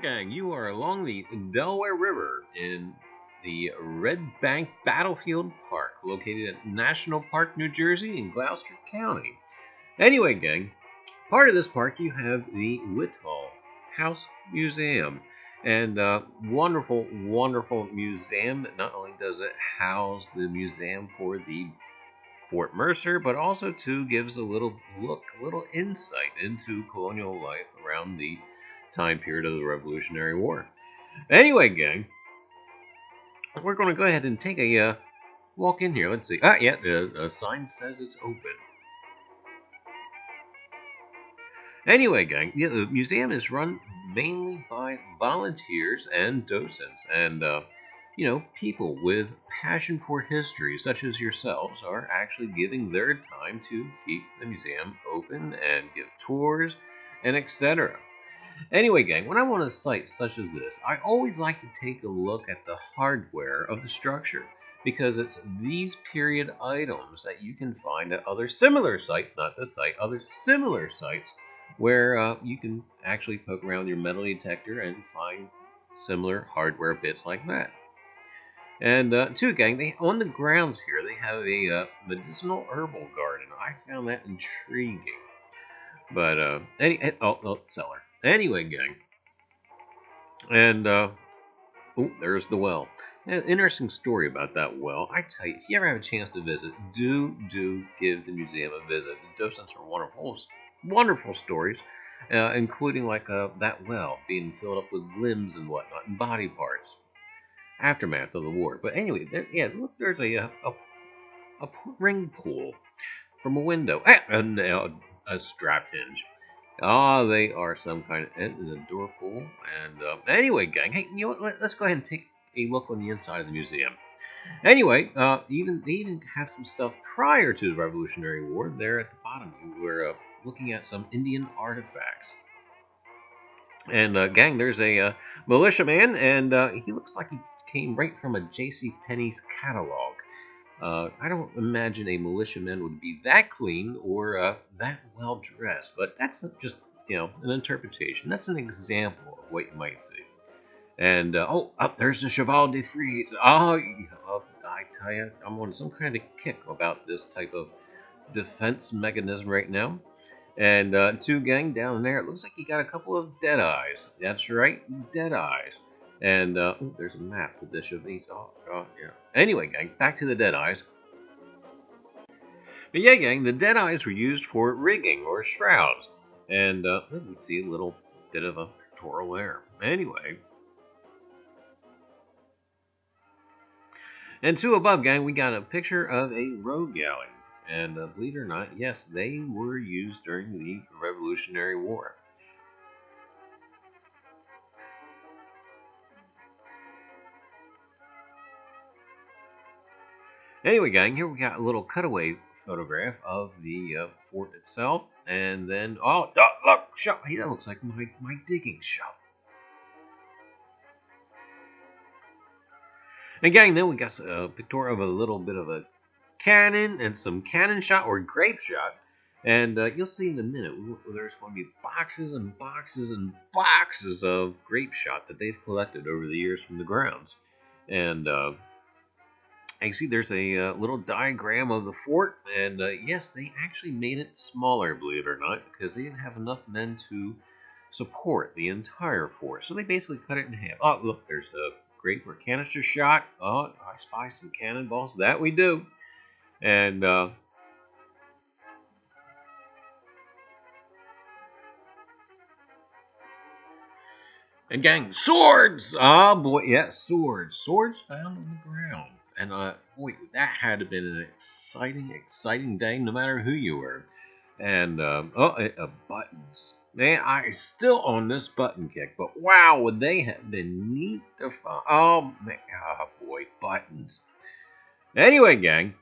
Alright gang, you are along the Delaware River in the Red Bank Battlefield Park, located at National Park, New Jersey in Gloucester County. Anyway gang, part of this park you have the Whitall House Museum. And wonderful, wonderful museum. Not only does it house the museum for the Fort Mercer, but also too gives a little look, a little insight into colonial life around the time period of the Revolutionary War. Anyway, gang, we're going to go ahead and take a walk in here. Let's see. Yeah, the sign says it's open. Anyway, gang, yeah, the museum is run mainly by volunteers and docents, and you know, people with passion for history, such as yourselves, are actually giving their time to keep the museum open and give tours and etc. Anyway, gang, when I'm on a site such as this, I always like to take a look at the hardware of the structure, because it's these period items that you can find at other similar sites, not this site, other similar sites, where you can actually poke around your metal detector and find similar hardware bits like that. And too, gang, on the grounds here, they have a medicinal herbal garden. I found that intriguing. But, cellar. Anyway, gang. And, oh, there's the well. An interesting story about that well. I tell you, if you ever have a chance to visit, do give the museum a visit. The docents are wonderful stories, including like that well being filled up with limbs and whatnot, and body parts. Aftermath of the war. But anyway, look, there's a ring pull from a window. And a strap hinge. They are some kind of a door pull. And anyway, gang, hey, you know what? Let's go ahead and take a look on the inside of the museum. Anyway, they even have some stuff prior to the Revolutionary War. There at the bottom, we're looking at some Indian artifacts. And gang, there's a militiaman, and he looks like he came right from a J.C. Penney's catalog. I don't imagine a militiaman would be that clean or that well dressed, but that's just, you know, an interpretation. That's an example of what you might see. And there's the Cheval de Frise. I tell you, I'm on some kind of kick about this type of defense mechanism right now. And two, gang, down there, it looks like you got a couple of dead eyes. That's right, dead eyes. And there's a map with this of these. Yeah. Anyway, gang, back to the dead eyes. But yeah, gang, the dead eyes were used for rigging or shrouds. And let me see a little bit of a pictorial there. Anyway. And two above, gang, we got a picture of a road galley. And believe it or not, yes, they were used during the Revolutionary War. Anyway, gang, here we got a little cutaway photograph of the fort itself. And then, look, shop. Hey, that looks like my digging shop. And gang, then we got a picture of a little bit of a cannon and some cannon shot or grape shot. And you'll see in a minute, there's going to be boxes and boxes and boxes of grape shot that they've collected over the years from the grounds. And you see there's a little diagram of the fort. And yes, they actually made it smaller, believe it or not, because they didn't have enough men to support the entire fort. So they basically cut it in half. Oh, look, there's a grape or canister shot. Oh, I spy some cannonballs. That we do. And gang, swords! Oh boy, yeah, swords. Swords found on the ground. And boy, that had to have been an exciting day, no matter who you were. And buttons. Man, I still on this button kick, but wow, would they have been neat to find? Oh man, boy, buttons. Anyway, gang,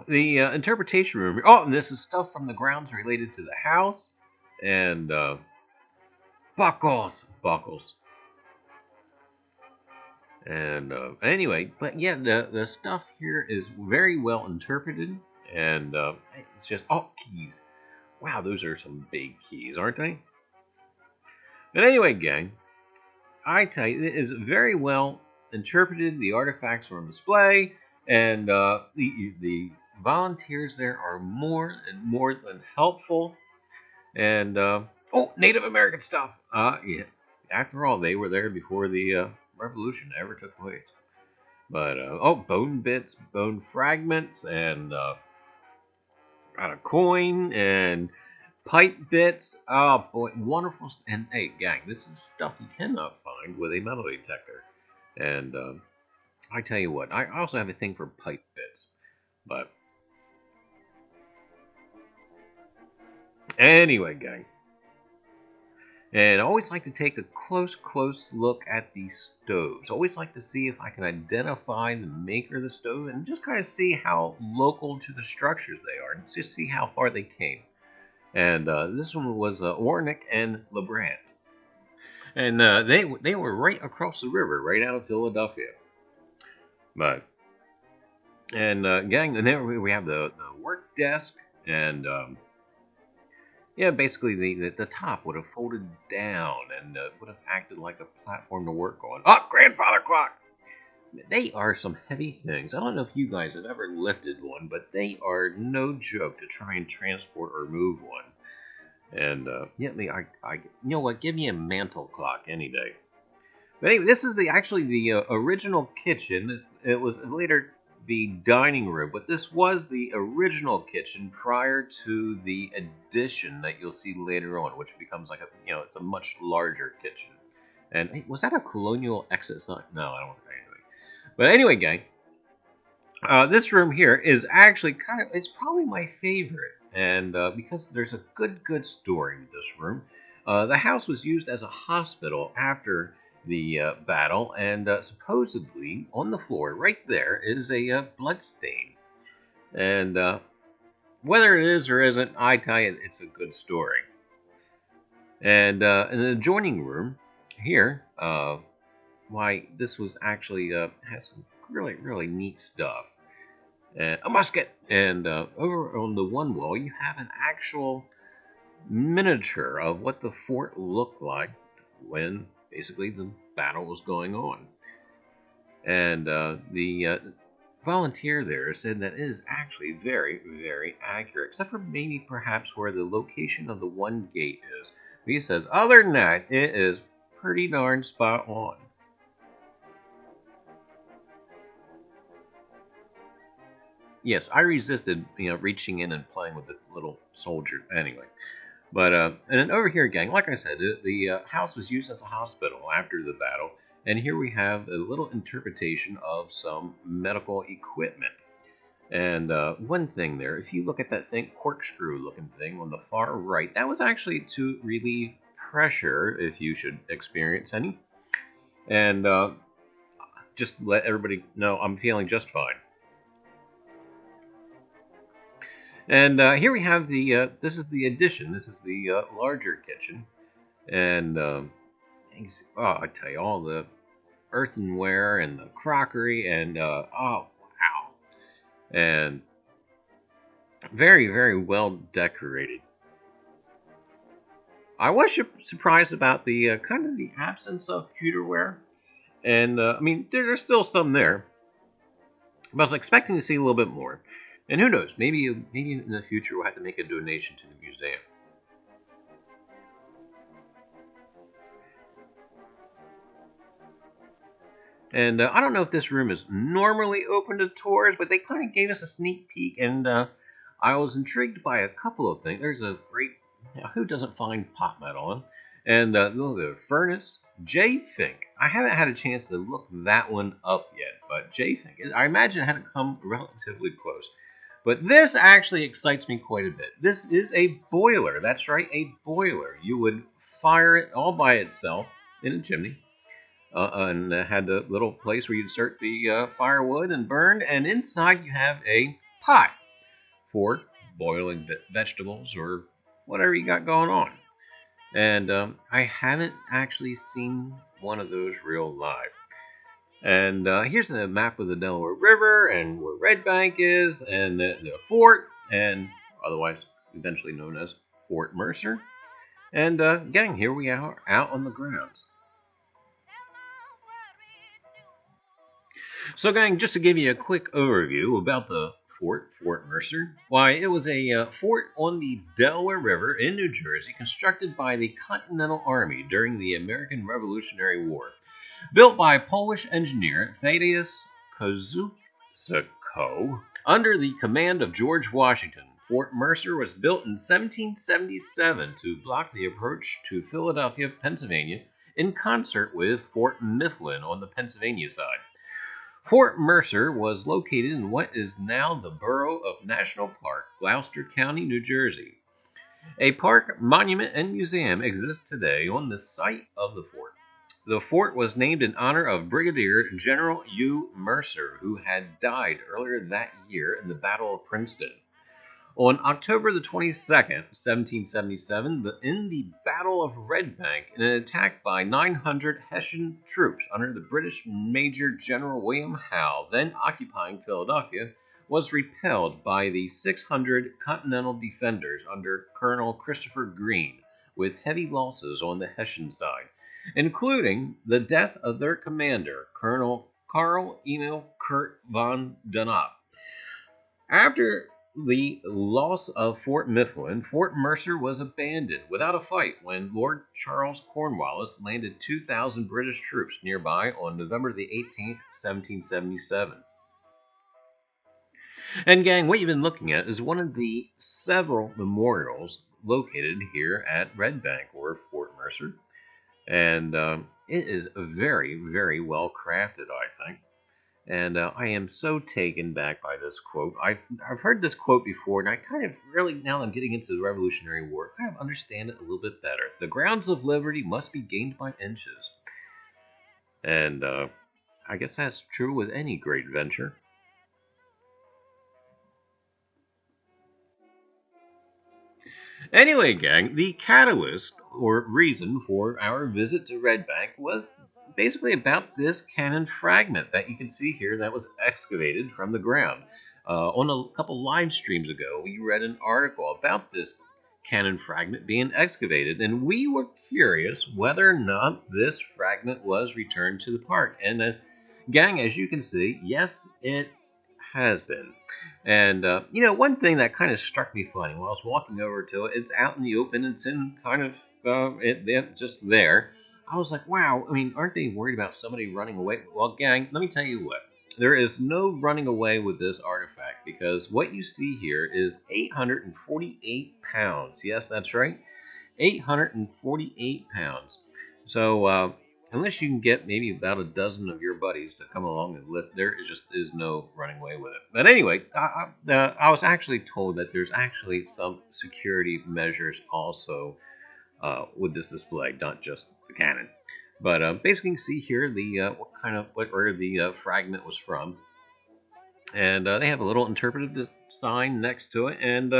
the interpretation room. Oh, and this is stuff from the grounds related to the house, and buckles. And anyway, but yeah, the stuff here is very well interpreted, and it's just keys. Wow, those are some big keys, aren't they? But anyway, gang, I tell you, it is very well interpreted. The artifacts are on display, and the volunteers there are more and more than helpful. And oh, Native American stuff. Yeah. After all, they were there before the revolution ever took place. But oh, bone bits, bone fragments, and got a coin and pipe bits. Oh boy, wonderful! And hey, gang, this is stuff you cannot find with a metal detector. And I tell you what, I also have a thing for pipe bits. But anyway, gang. And I always like to take a close look at these stoves. I always like to see if I can identify the maker of the stove and just kind of see how local to the structures they are and just see how far they came. And this one was Warnick and LeBrand. And they were right across the river, right out of Philadelphia. But, and gang, and there we have the work desk, and yeah, basically the top would have folded down and would have acted like a platform to work on. Oh, grandfather clock! They are some heavy things. I don't know if you guys have ever lifted one, but they are no joke to try and transport or move one. And yeah, you know what? Give me a mantle clock any day. But anyway, this is actually the original kitchen. It was later the dining room, but this was the original kitchen prior to the addition that you'll see later on, which becomes like it's a much larger kitchen. And hey, was that a colonial exit sign? No, I don't want to say anything. But anyway, gang, this room here is actually it's probably my favorite, and because there's a good story with this room. The house was used as a hospital after the battle, and supposedly on the floor right there is a blood stain. And whether it is or isn't, I tell you, it's a good story. And in the adjoining room here, why this was actually has some really neat stuff. A musket, and over on the one wall you have an actual miniature of what the fort looked like when basically the battle was going on. And the volunteer there said that it is actually very accurate, except for maybe perhaps where the location of the one gate is. But he says, other than that, it is pretty darn spot on. Yes, I resisted, reaching in and playing with the little soldier. Anyway, but and then over here, gang, like I said, the house was used as a hospital after the battle, and here we have a little interpretation of some medical equipment. And one thing there, if you look at that thing, corkscrew-looking thing on the far right, that was actually to relieve pressure, if you should experience any. And just let everybody know I'm feeling just fine. And here we have this is the addition. This is the larger kitchen. And I tell you, all the earthenware and the crockery and oh wow, and very well decorated. I was surprised about the kind of the absence of pewterware, and I mean there's still some there, but I was expecting to see a little bit more. And who knows? Maybe in the future we'll have to make a donation to the museum. And I don't know if this room is normally open to tours, but they kind of gave us a sneak peek, and I was intrigued by a couple of things. There's a great, who doesn't find pot metal? Huh? And the furnace, J Fink. I haven't had a chance to look that one up yet, but J Fink, I imagine it had to come relatively close. But this actually excites me quite a bit. This is a boiler. That's right, a boiler. You would fire it all by itself in a chimney. And had a little place where you insert the firewood and burn. And inside you have a pot for boiling vegetables or whatever you got going on. And I haven't actually seen one of those real live. And here's a map of the Delaware River and where Red Bank is, and the fort, and otherwise eventually known as Fort Mercer. And gang, here we are out on the grounds. So gang, just to give you a quick overview about the Fort Mercer. Why, it was a fort on the Delaware River in New Jersey, constructed by the Continental Army during the American Revolutionary War. Built by Polish engineer Thaddeus Kozuko under the command of George Washington. Fort Mercer was built in 1777 to block the approach to Philadelphia, Pennsylvania, in concert with Fort Mifflin on the Pennsylvania side. Fort Mercer was located in what is now the borough of National Park, Gloucester County, New Jersey. A park, monument, and museum exists today on the site of the fort. The fort was named in honor of Brigadier General U. Mercer, who had died earlier that year in the Battle of Princeton. On October the 22nd, 1777, in the Battle of Red Bank, an attack by 900 Hessian troops under the British Major General William Howe, then occupying Philadelphia, was repelled by the 600 Continental defenders under Colonel Christopher Greene, with heavy losses on the Hessian side, including the death of their commander, Colonel Karl Emil Kurt von Donop. After the loss of Fort Mifflin, Fort Mercer was abandoned without a fight when Lord Charles Cornwallis landed 2,000 British troops nearby on November the 18th, 1777. And gang, what you've been looking at is one of the several memorials located here at Red Bank, or Fort Mercer. And it is very, very well crafted, I think. And I am so taken back by this quote. I've heard this quote before, and I kind of really, now that I'm getting into the Revolutionary War, kind of understand it a little bit better. The grounds of liberty must be gained by inches. And I guess that's true with any great venture. Anyway, gang, the catalyst or reason for our visit to Red Bank was basically about this cannon fragment that you can see here that was excavated from the ground. On a couple live streams ago, we read an article about this cannon fragment being excavated, and we were curious whether or not this fragment was returned to the park. And gang, as you can see, yes, it has been. And, one thing that kind of struck me funny while I was walking over to it, it's out in the open, it's in kind of, just there. I was like, wow, I mean, aren't they worried about somebody running away? Well, gang, let me tell you what. There is no running away with this artifact, because what you see here is 848 pounds. Yes, that's right. 848 pounds. So, unless you can get maybe about a dozen of your buddies to come along and lift, there just is no running away with it. But anyway, I was actually told that there's actually some security measures also with this display, not just the cannon. But basically, you can see here the where the fragment was from, and they have a little interpretive sign next to it, and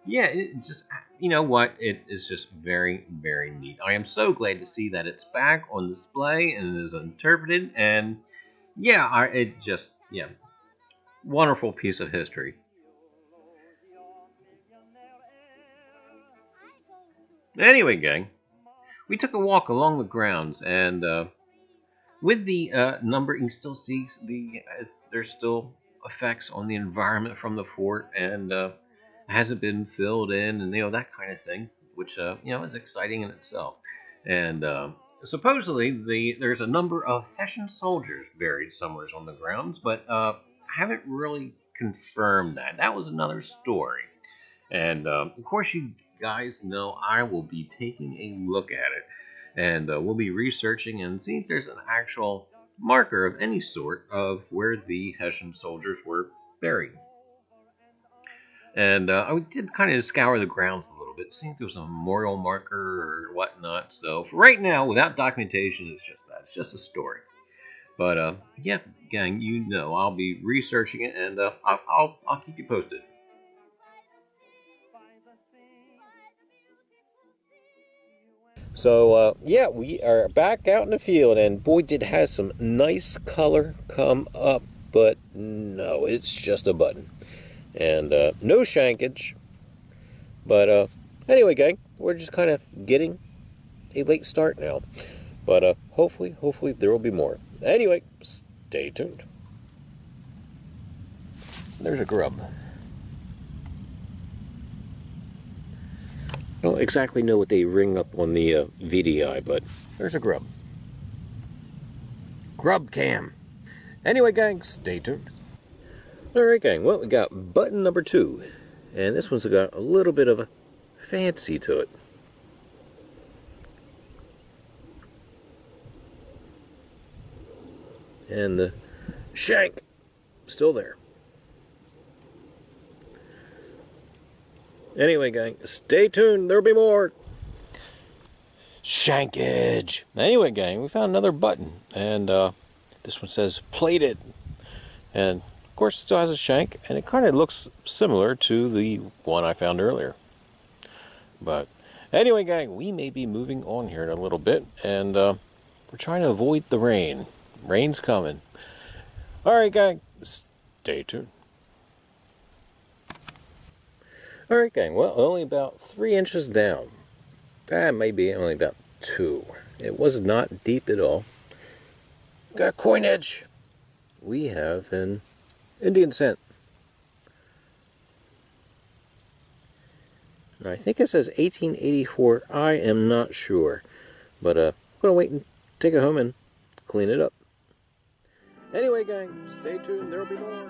yeah, it just, you know what, it is just very, very neat. I am so glad to see that it's back on display and it is interpreted, and yeah, wonderful piece of history. Anyway, gang, we took a walk along the grounds, and with the number, you can still see there's still effects on the environment from the fort, and hasn't been filled in, and that kind of thing, which is exciting in itself. And supposedly there's a number of Hessian soldiers buried somewhere on the grounds, but haven't really confirmed that. That was another story. And of course, you guys know I will be taking a look at it, and we'll be researching and seeing if there's an actual marker of any sort of where the Hessian soldiers were buried. And I did kind of scour the grounds a little bit, see if there was a memorial marker or whatnot. So for right now, without documentation, it's just that. It's just a story. But yeah, gang, I'll be researching it, and I'll keep you posted. So, yeah, we are back out in the field, and boy, did it have some nice color come up, but no, it's just a button. And no shankage, but Anyway, gang, we're just kind of getting a late start now. But hopefully there will be more. Anyway, stay tuned. There's a grub. I don't exactly know what they ring up on the VDI, but there's a grub. Grub cam. Anyway, gang, stay tuned. Alright, gang, well, we got button number 2. And this one's got a little bit of a fancy to it. And the shank, still there. Anyway, gang, stay tuned. There'll be more. Shankage. Anyway, gang, we found another button. And this one says plated. And, of course, it still has a shank. And it kind of looks similar to the one I found earlier. But, anyway, gang, we may be moving on here in a little bit. And we're trying to avoid the rain. Rain's coming. Alright, gang, stay tuned. Alright, gang, well, only about 3 inches down. Maybe only about 2. It was not deep at all. Got coinage. We have an Indian cent. I think it says 1884. I am not sure. But I'm going to wait and take it home and clean it up. Anyway, gang, stay tuned. There will be more.